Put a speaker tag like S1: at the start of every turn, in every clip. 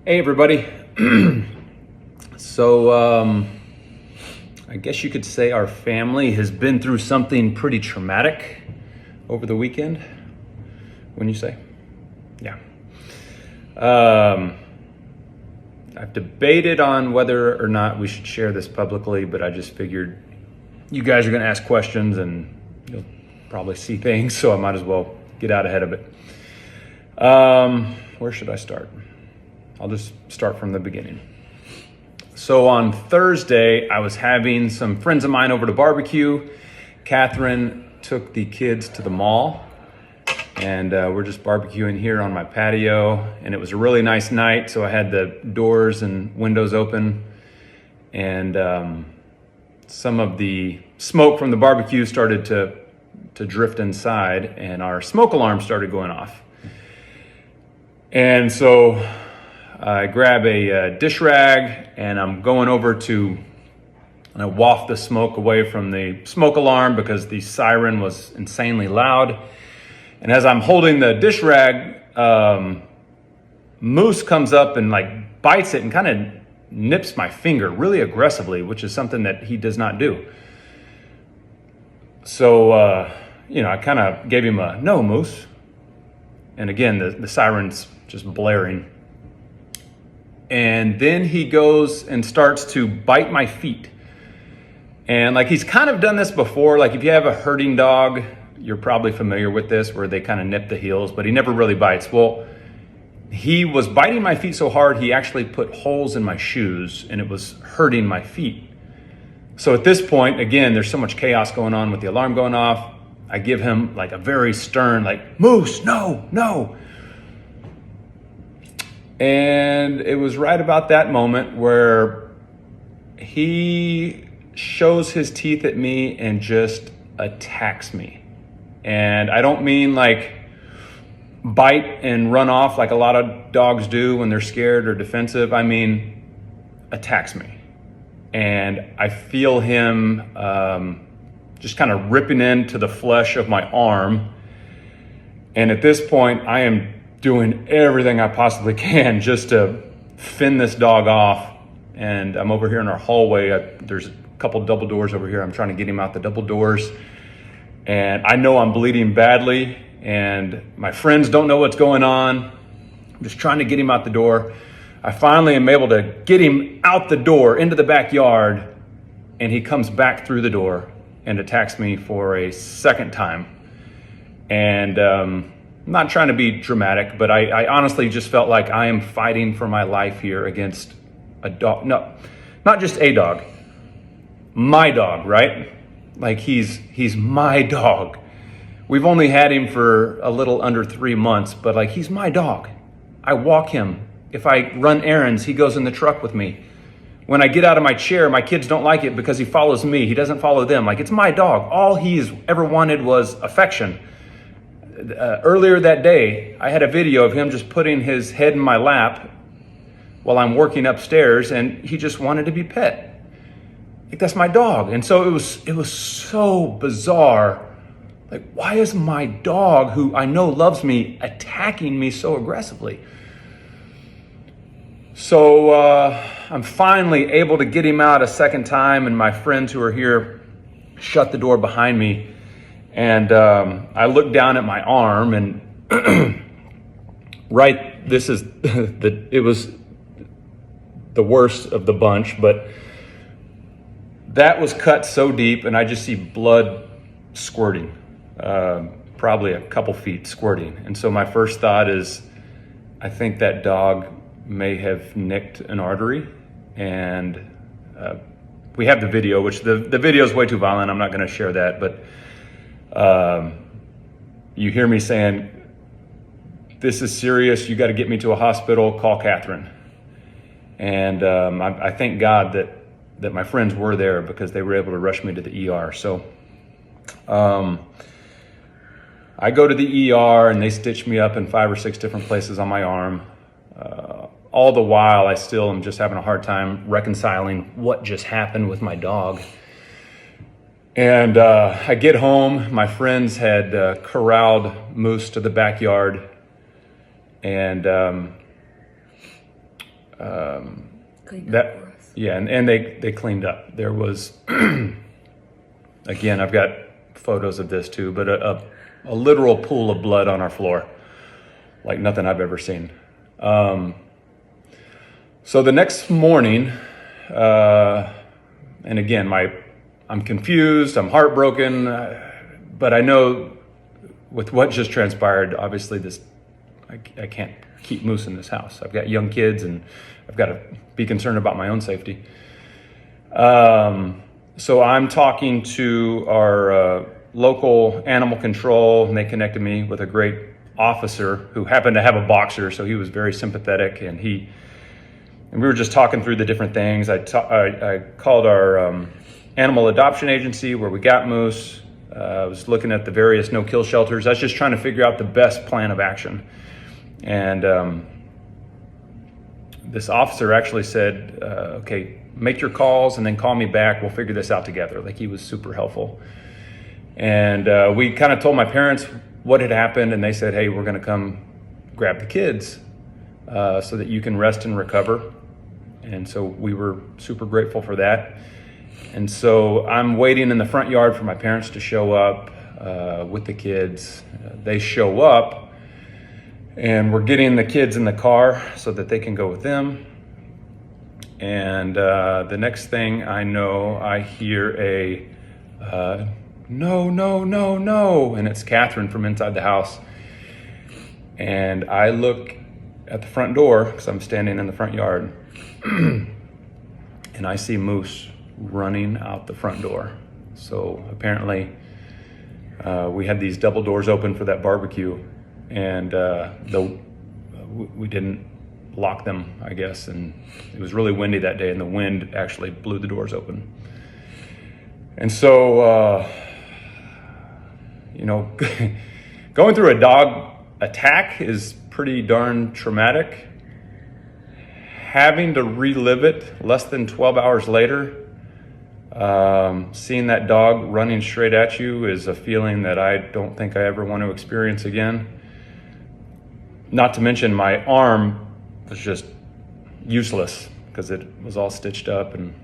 S1: Hey everybody. So I guess you could say our family has been through something pretty traumatic over the weekend. Wouldn't you say? Yeah. I've debated on whether or not we should share this publicly, but I just figured you guys are going to ask questions and you'll probably see things, so I might as well get out ahead of it. Where should I start? I'll just start from the beginning. So on Thursday, I was having some friends of mine over to barbecue. Catherine took the kids to the mall, and we're just barbecuing here on my patio. And it was a really nice night, so I had the doors and windows open. And some of the smoke from the barbecue started to drift inside, and our smoke alarm started going off. And so I grab a dish rag and I'm going over to waft the smoke away from the smoke alarm because the siren was insanely loud. And as I'm holding the dish rag, Moose comes up and like bites it and kind of nips my finger really aggressively, which is something that he does not do. So, I kind of gave him a no, Moose. And again, the siren's just blaring. And then he goes and starts to bite my feet. And like he's kind of done this before. Like if you have a herding dog, you're probably familiar with this, where they kind of nip the heels, but he never really bites. Well, he was biting my feet so hard, he actually put holes in my shoes and it was hurting my feet. So at this point, again, there's so much chaos going on with the alarm going off. I give him like a very stern, like, Moose, no. And it was right about that moment where he shows his teeth at me and just attacks me. And I don't mean like bite and run off like a lot of dogs do when they're scared or defensive. I mean, attacks me. And I feel him just kind of ripping into the flesh of my arm. And at this point, I am doing everything I possibly can just to fend this dog off. And I'm over here in our hallway. There's a couple double doors over here. I'm trying to get him out the double doors. And I know I'm bleeding badly. And my friends don't know what's going on. I'm just trying to get him out the door. I finally am able to get him out the door into the backyard. And he comes back through the door and attacks me for a second time. And I'm not trying to be dramatic, but I honestly just felt like I am fighting for my life here against a dog. No, not just a dog. My dog, right? Like he's my dog. We've only had him for a little under 3 months, but like he's my dog. I walk him. If I run errands, he goes in the truck with me. When I get out of my chair, my kids don't like it because he follows me. He doesn't follow them. Like it's my dog. All he's ever wanted was affection. Earlier that day, I had a video of him just putting his head in my lap while I'm working upstairs, and he just wanted to be pet. Like that's my dog. And so it was so bizarre. Like, why is my dog, who I know loves me, attacking me so aggressively? So I'm finally able to get him out a second time, and my friends who are here shut the door behind me. And I looked down at my arm, and it was the worst of the bunch, but that was cut so deep, and I just see blood squirting, probably a couple feet squirting. And so my first thought is, I think that dog may have nicked an artery. And we have the video, which the video is way too violent. I'm not going to share that, but you hear me saying, this is serious. You got to get me to a hospital. Call Catherine. And I thank God that my friends were there because they were able to rush me to the ER. So I go to the ER and they stitch me up in 5 or 6 different places on my arm. All the while, I still am just having a hard time reconciling what just happened with my dog. And I get home, my friends had corralled Moose to the backyard, and
S2: Cleaned up for us.
S1: Yeah, and they cleaned up. There was, again, I've got photos of this too, but a literal pool of blood on our floor, like nothing I've ever seen. So the next morning, and again, I'm confused, I'm heartbroken, but I know with what just transpired, obviously I can't keep Moose in this house. I've got young kids and I've got to be concerned about my own safety. So I'm talking to our local animal control, and they connected me with a great officer who happened to have a boxer, so he was very sympathetic, and we were just talking through the different things. I called our animal adoption agency where we got Moose. I was looking at the various no-kill shelters. I was just trying to figure out the best plan of action. And this officer actually said, okay, make your calls and then call me back. We'll figure this out together. Like, he was super helpful. And we kind of told my parents what had happened, and they said, hey, we're going to come grab the kids so that you can rest and recover. And so we were super grateful for that. And so I'm waiting in the front yard for my parents to show up with the kids. They show up, and we're getting the kids in the car so that they can go with them. And the next thing I know, I hear a no, no, no, no. And it's Catherine from inside the house. And I look at the front door because I'm standing in the front yard. And I see Moose running out the front door. So apparently we had these double doors open for that barbecue, and we didn't lock them, I guess. And it was really windy that day, and the wind actually blew the doors open. And so, going through a dog attack is pretty darn traumatic. Having to relive it less than 12 hours later, seeing that dog running straight at you is a feeling that I don't think I ever want to experience again. Not to mention my arm was just useless because it was all stitched up and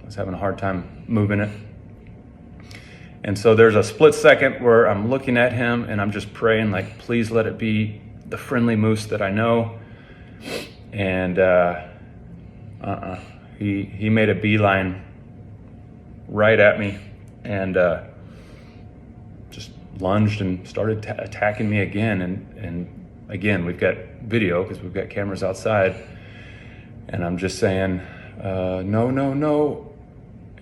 S1: I was having a hard time moving it. And so there's a split second where I'm looking at him and I'm just praying, like, please let it be the friendly Moose that I know. And he made a beeline right at me and just lunged and started attacking me again. And again, we've got video because we've got cameras outside. And I'm just saying, no, no, no.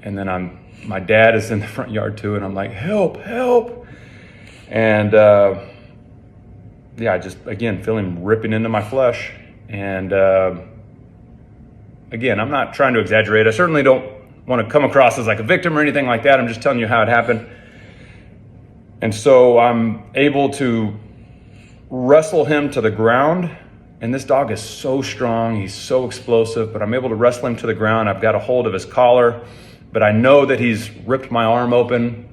S1: And then my dad is in the front yard too, and I'm like, help, help. And I just, again, feel him ripping into my flesh. And again, I'm not trying to exaggerate. I certainly don't want to come across as like a victim or anything like that. I'm just telling you how it happened. And so I'm able to wrestle him to the ground. And this dog is so strong. He's so explosive, but I'm able to wrestle him to the ground. I've got a hold of his collar, but I know that he's ripped my arm open.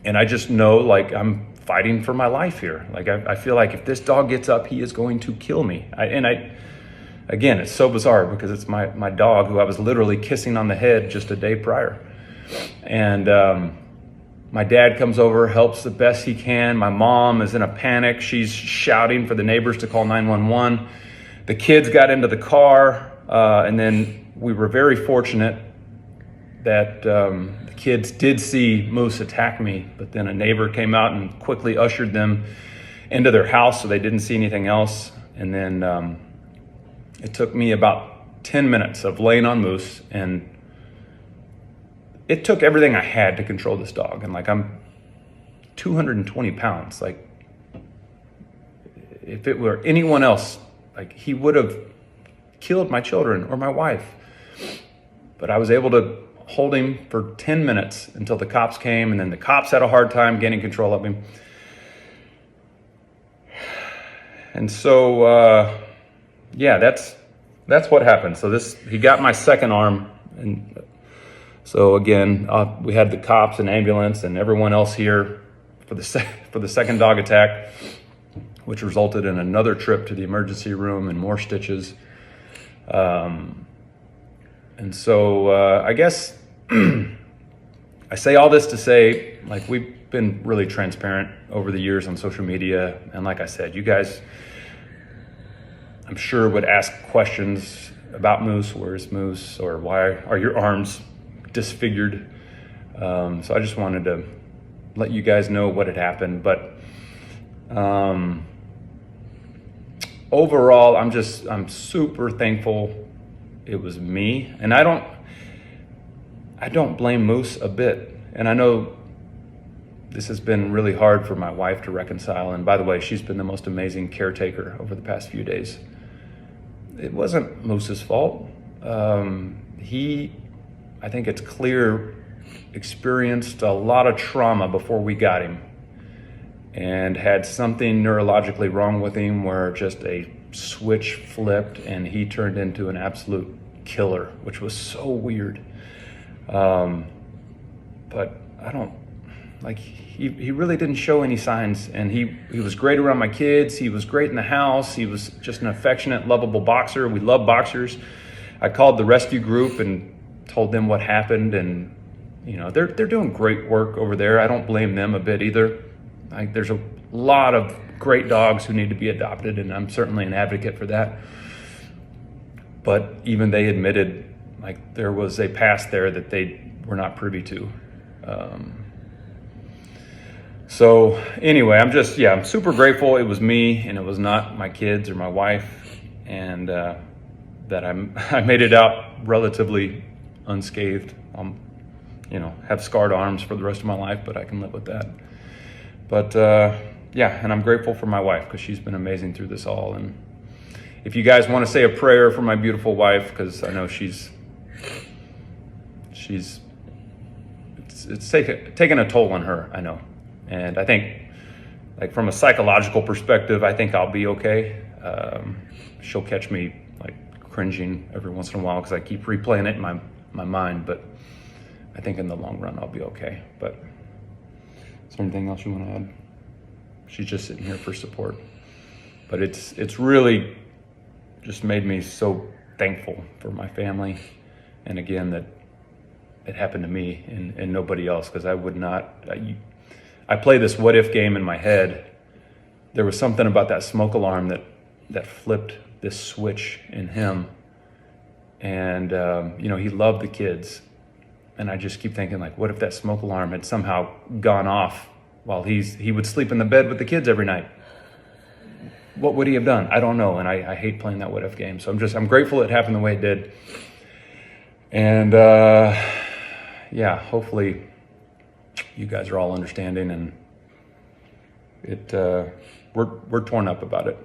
S1: And I just know, like, I'm fighting for my life here. Like, I feel like if this dog gets up, he is going to kill me. Again, it's so bizarre because it's my dog who I was literally kissing on the head just a day prior. And my dad comes over, helps the best he can. My mom is in a panic. She's shouting for the neighbors to call 911. The kids got into the car, and then we were very fortunate that the kids did see Moose attack me, but then a neighbor came out and quickly ushered them into their house so they didn't see anything else. And then it took me about 10 minutes of laying on Moose, and it took everything I had to control this dog. And like, I'm 220 pounds. Like, if it were anyone else, like, he would have killed my children or my wife. But I was able to hold him for 10 minutes until the cops came, and then the cops had a hard time getting control of him. And so, that's what happened. So he got my second arm. And so again, we had the cops and ambulance and everyone else here for the second dog attack, which resulted in another trip to the emergency room and more stitches. And so I guess I say all this to say, like, we've been really transparent over the years on social media. And like I said, you guys, I'm sure, would ask questions about Moose. Where's Moose? Or why are your arms disfigured? So I just wanted to let you guys know what had happened. But overall, I'm super thankful it was me. And I don't blame Moose a bit. And I know this has been really hard for my wife to reconcile. And by the way, she's been the most amazing caretaker over the past few days. It wasn't Moose's fault. He, I think it's clear, experienced a lot of trauma before we got him, and had something neurologically wrong with him where just a switch flipped and he turned into an absolute killer, which was so weird. But I don't, like, he really didn't show any signs, and he was great around my kids. He was great in the house. He was just an affectionate, lovable boxer. We love boxers. I called the rescue group and told them what happened, and you know, they're doing great work over there. I don't blame them a bit either. Like, there's a lot of great dogs who need to be adopted, and I'm certainly an advocate for that. But even they admitted, like, there was a past there that they were not privy to. So anyway, I'm super grateful it was me and it was not my kids or my wife, and that I made it out relatively unscathed. Have scarred arms for the rest of my life, but I can live with that. But and I'm grateful for my wife, because she's been amazing through this all. And if you guys want to say a prayer for my beautiful wife, because I know it's taken a toll on her, I know. And I think, like, from a psychological perspective, I think I'll be okay. She'll catch me, like, cringing every once in a while because I keep replaying it in my mind, but I think in the long run I'll be okay. But is there anything else you want to add? She's just sitting here for support. But it's really just made me so thankful for my family, and again, that it happened to me and nobody else, because I would not. I play this what if game in my head. There was something about that smoke alarm that flipped this switch in him. And, he loved the kids. And I just keep thinking, like, what if that smoke alarm had somehow gone off while he would sleep in the bed with the kids every night? What would he have done? I don't know. And I hate playing that what if game. So I'm grateful it happened the way it did. And, hopefully you guys are all understanding, and we're torn up about it.